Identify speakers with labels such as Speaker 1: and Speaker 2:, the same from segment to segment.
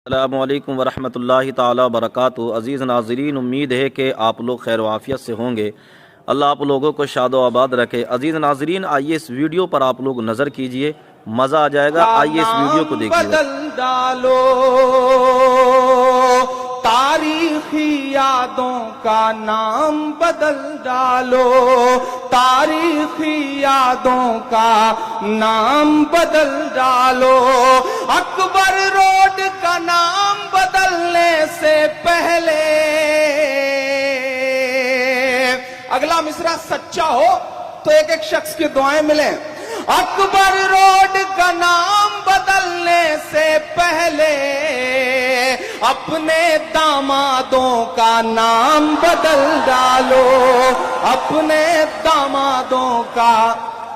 Speaker 1: अस्सलामुअलैकुम वरहमतुल्लाहि ताला वबरकातुहू। अज़ीज़ नाज़रीन, उम्मीद है कि आप लोग खैर वाफ़ियत से होंगे। अल्लाह आप लोगों को शादो आबाद रखे। अज़ीज़ नाज़रीन, आइए इस वीडियो पर आप लोग नज़र कीजिए, मज़ा आ जाएगा। आइए इस वीडियो को देखिए।
Speaker 2: बदल डालो, तारीखी यादों का नाम बदल डालो, तारीखी यादों का नाम बदल डालो। अकबर रोड का नाम बदलने से पहले, अगला मिसरा सच्चा हो तो एक एक शख्स की दुआएं मिले। अकबर रोड का नाम बदलने से पहले अपने दामादों का नाम बदल डालो, अपने दामादों का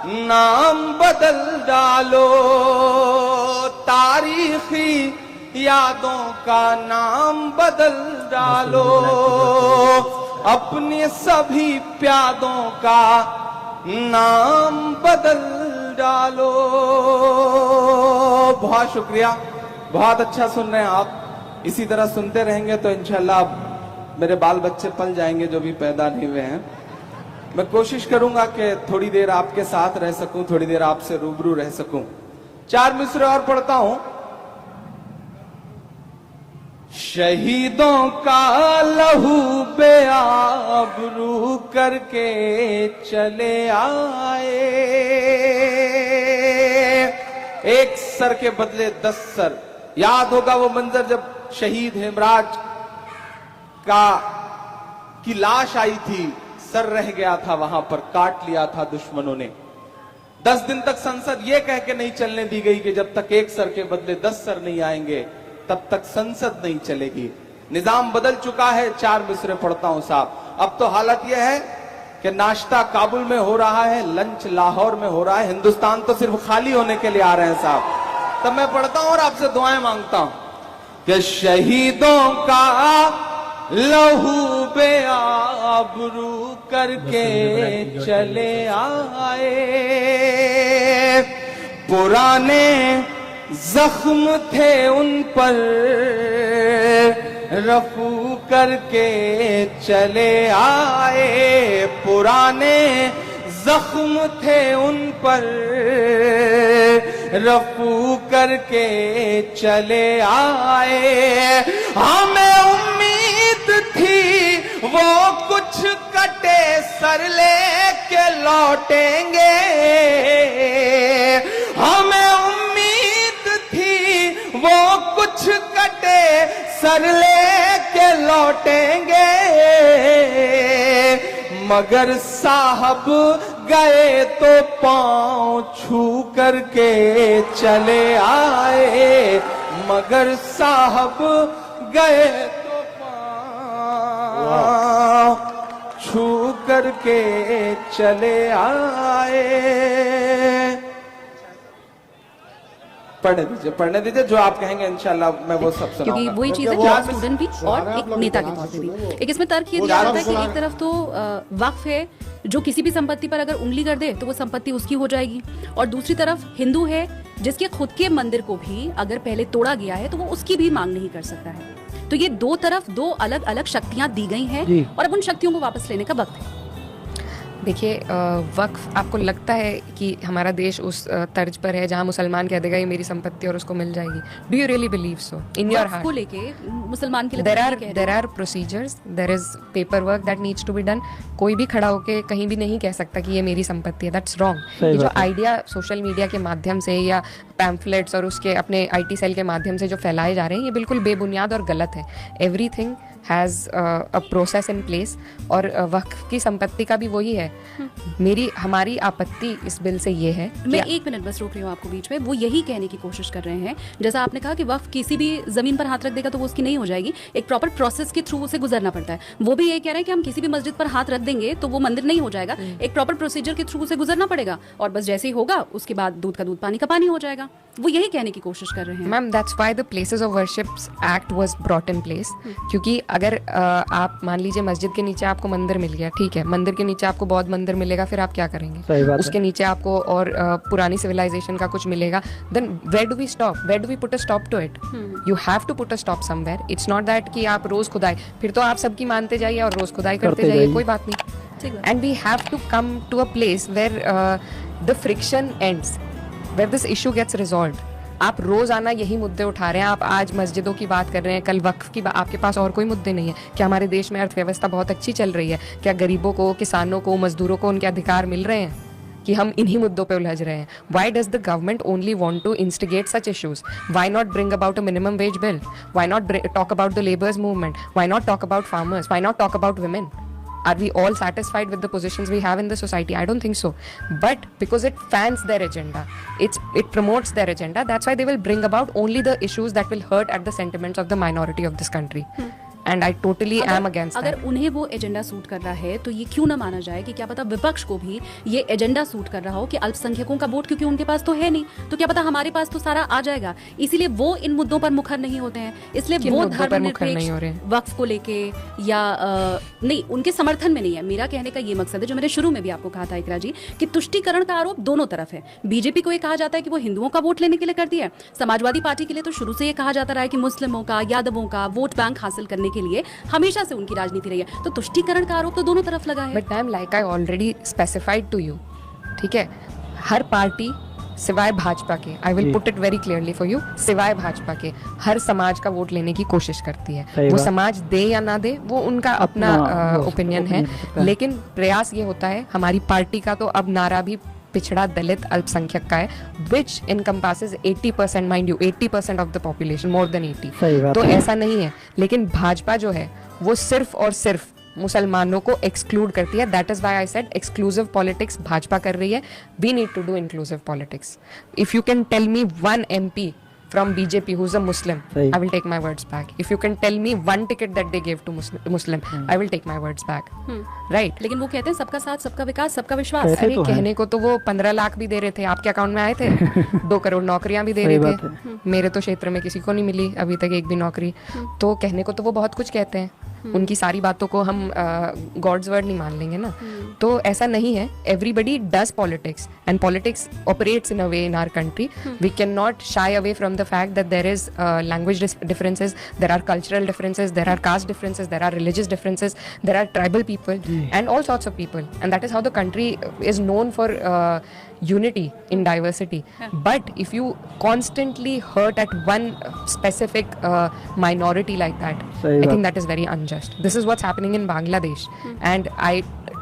Speaker 2: नाम बदल डालो। तारीखी यादों का नाम बदल डालो, अपने सभी प्यादों का नाम बदल डालो। बहुत शुक्रिया, बहुत अच्छा सुन रहे हैं आप। इसी तरह सुनते रहेंगे तो इंशाल्लाह मेरे बाल बच्चे पल जाएंगे जो भी पैदा नहीं हुए हैं। मैं कोशिश करूंगा कि थोड़ी देर आपके साथ रह सकूं, थोड़ी देर आपसे रूबरू रह सकूं। 4 मिसरे और पढ़ता हूं। शहीदों का लहू बेआबरू करके चले आए, एक सर के बदले 10 सर। याद होगा वो मंजर जब शहीद हेमराज का की लाश आई थी, सर रह गया था वहां पर, काट लिया था दुश्मनों ने। 10 दिन तक संसद ये कह के नहीं चलने दी गई कि जब तक एक सर के बदले 10 सर नहीं आएंगे तब तक संसद नहीं चलेगी। निजाम बदल चुका है। 4 मिसरे पढ़ता हूं साहब। अब तो हालत यह है कि नाश्ता काबुल में हो रहा है, लंच लाहौर में हो रहा है, हिंदुस्तान तो सिर्फ खाली होने के लिए आ रहे हैं साहब। तब मैं पढ़ता हूं और आपसे दुआएं मांगता हूं कि शहीदों का लहू बेआबरू करके चले आए, पुराने जख्म थे उन पर रफू करके चले आए, पुराने जख्म थे उन पर रफू करके चले आए। हमें उम्मीद थी वो कुछ कटे सर लेके लौटेंगे, हमें उम्मीद थी वो कुछ कटे सर लेके लौटेंगे, मगर साहब गए तो पांव छू करके चले आए, मगर साहब गए तो पांव छू करके चले आए। पढ़ने दीजिए जो आप कहेंगे इंशाल्लाह मैं वो सब सुनाऊंगा।
Speaker 3: क्योंकि वही चीज है कि आप स्टूडेंट भी और एक नेता के तौर पे भी। एक इसमें तर्क ये दिया जाता है कि एक तरफ तो वक्फ है, जो किसी भी संपत्ति पर अगर उंगली कर दे तो वो संपत्ति उसकी हो जाएगी, और दूसरी तरफ हिंदू है जिसके खुद के मंदिर को भी अगर पहले तोड़ा गया है तो वो उसकी भी मांग नहीं कर सकता है। तो ये दो तरफ दो अलग अलग शक्तियां दी गई हैं और अब उन शक्तियों को वापस लेने का वक्त है।
Speaker 4: देखिए, वक्फ आपको लगता है कि हमारा देश उस तर्ज पर है जहां मुसलमान कह देगा ये मेरी संपत्ति और उसको मिल जाएगी? Do you really believe so in your heart?
Speaker 3: को लेके मुसलमान के लिए
Speaker 4: there are procedures, there is paper work that needs to be done. कोई भी खड़ा होके कहीं भी नहीं कह सकता कि ये मेरी संपत्ति है। That's wrong. ये जो आइडिया सोशल मीडिया के माध्यम से या पैम्फलेट्स और उसके अपने IT सेल के माध्यम से जो फैलाए जा रहे हैं, ये बिल्कुल बेबुनियाद और गलत है। Everything has a process in place, और वक्फ की संपत्ति का भी वही है। हमारी आपत्ति इस बिल से ये है।
Speaker 3: मैं 1 मिनट बस रोक रही हूँ आपको बीच में। वो यही कहने की कोशिश कर रहे हैं, जैसा आपने कहा कि वक्फ किसी भी जमीन पर हाथ रख देगा तो वो उसकी नहीं हो जाएगी, एक प्रॉपर प्रोसेस के थ्रू उसे गुजरना पड़ता है। वो भी ये कह रहे हैं कि हम किसी भी मस्जिद पर हाथ रख देंगे तो वो मंदिर नहीं हो जाएगा, एक प्रॉपर प्रोसीजर के थ्रू उसे गुजरना पड़ेगा, और बस जैसे ही होगा उसके बाद दूध का दूध पानी का पानी हो जाएगा। वो यही कहने की कोशिश कर रहे हैं।
Speaker 4: Ma'am that's why the places of worships act was brought in place, क्योंकि अगर आप मान लीजिए मस्जिद के नीचे आपको मंदिर मिल गया, ठीक है, मंदिर के नीचे आपको बौद्ध मंदिर मिलेगा, फिर आप क्या करेंगे? उसके नीचे आपको और पुरानी सिविलाइजेशन का कुछ मिलेगा, then where do we stop, where do we put a stop to it? You have to put a stop somewhere. It's not that कि आप रोज खुदाई, फिर तो आप सबकी मानते जाइए और रोज खुदाई करते जाइए, कोई बात नहीं। And we have to come to a place where the friction ends, where this issue gets resolved. आप रोज आना यही मुद्दे उठा रहे हैं, आप आज मस्जिदों की बात कर रहे हैं, कल वक्फ की बात, आपके पास और कोई मुद्दे नहीं है क्या? हमारे देश में अर्थव्यवस्था बहुत अच्छी चल रही है क्या? गरीबों को, किसानों को, मजदूरों को उनके अधिकार मिल रहे हैं कि हम इन्हीं मुद्दों पे उलझ रहे हैं? Why does the government only want to instigate such issues? Why not bring about a minimum wage bill? Why not talk about the labour's movement? Why not talk about farmers? Why not talk about women? Are we all satisfied with the positions we have in the society? I don't think so. But because it fans their agenda, it promotes their agenda, that's why they will bring about only the issues that will hurt at the sentiments of the minority of this country. And I totally am against that.
Speaker 3: अगर उन्हें वो agenda suit कर रहा है तो ये क्यों ना माना जाए कि क्या पता विपक्ष को भी ये एजेंडा सूट कर रहा हो कि अल्पसंख्यकों का वोट क्योंकि उनके पास तो है नहीं, तो क्या पता हमारे पास तो सारा आ जाएगा। इसीलिए वो इन मुद्दों पर मुखर नहीं होते हैं, इसलिए वो धर्मनिरपेक्ष वक्फ को लेके या नहीं, उनके समर्थन में नहीं है। मेरा कहने का ये मकसद है, जो मैंने शुरू में भी आपको कहा था इकरा जी, कि तुष्टीकरण का आरोप दोनों तरफ है। बीजेपी को ये कहा जाता है कि वो हिंदुओं का वोट लेने के लिए करती है, समाजवादी पार्टी के लिए तो शुरू से ये कहा जाता रहा है कि मुस्लिमों का, यादवों का वोट बैंक हासिल करने के लिए हमेशा से उनकी राजनीति रही है। तो तुष्टीकरण का आरोप तो दोनों तरफ लगा है।
Speaker 4: But ma'am, like I already specified to you, ठीक है, हर पार्टी सिवाय भाजपा के, I will put it very clearly for you, सिवाय भाजपा के हर समाज का वोट लेने की कोशिश करती है। वो समाज दे या ना दे वो उनका अपना ओपिनियन है, लेकिन प्रयास ये होता है, हमारी पार्टी का तो अब नारा भी पिछड़ा दलित अल्पसंख्यक का है, which encompasses 80%, mind you 80% of the population, more than 80। तो ऐसा नहीं है, लेकिन भाजपा जो है वो सिर्फ और सिर्फ मुसलमानों को एक्सक्लूड करती है। That is why I said exclusive politics Bhajpa कर रही है। We need to do inclusive politics. If you can tell me one MP from BJP who's a Muslim, I will take my words back. If you can tell me one ticket that they gave to Muslim, I will take my words back. Right?
Speaker 3: लेकिन वो कहते हैं सबका साथ, सबका विकास, सबका विश्वास।
Speaker 4: अरे कहने को तो वो 15 लाख भी दे रहे थे, आपके अकाउंट में आए थे। 2 करोड़ नौकरियां भी दे रहे थे। मेरे तो क्षेत्र में किसी को नहीं मिली अभी तक एक भी नौकरी। तो कहने को तो वो बहुत कुछ कहते हैं, उनकी सारी बातों को हम गॉड्स वर्ड नहीं मान लेंगे ना। तो ऐसा नहीं है, everybody does politics and politics operates in a way in our country. We can not shy away from the fact that there is language differences, there are cultural differences, there are caste differences, there are religious differences, there are tribal people and all sorts of people, and that is how the country is known for unity in diversity. But if you constantly hurt at one specific minority like that, I think that is very unjust. This is what's happening in Bangladesh, and I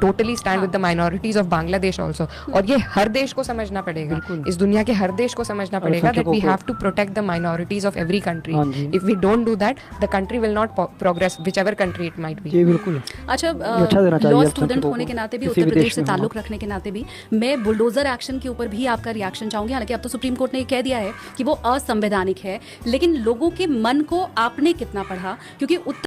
Speaker 4: totally stand with the minorities of Bangladesh also. और ये हर देश को समझना पड़ेगा, इस दुनिया के हर देश को समझना पड़ेगा that we have to protect the minorities of every country. If we don't do that, the country will not progress, whichever country it might be.
Speaker 5: जी बिल्कुल।
Speaker 3: अच्छा, लॉ स्टूडेंट होने के नाते भी, उत्तर प्रदेश से ताल्लुक रखने के नाते भी, मैं बुलडोजर एक्शन के ऊपर भी आपका रिएक्शन चाहूंगी। हालांकि अब तो सुप्रीम कोर्ट ने ये कह दिया है कि वो असंवैधानिक है, लेकिन लोगों के मन को आपने कितना पढ़ा? क्योंकि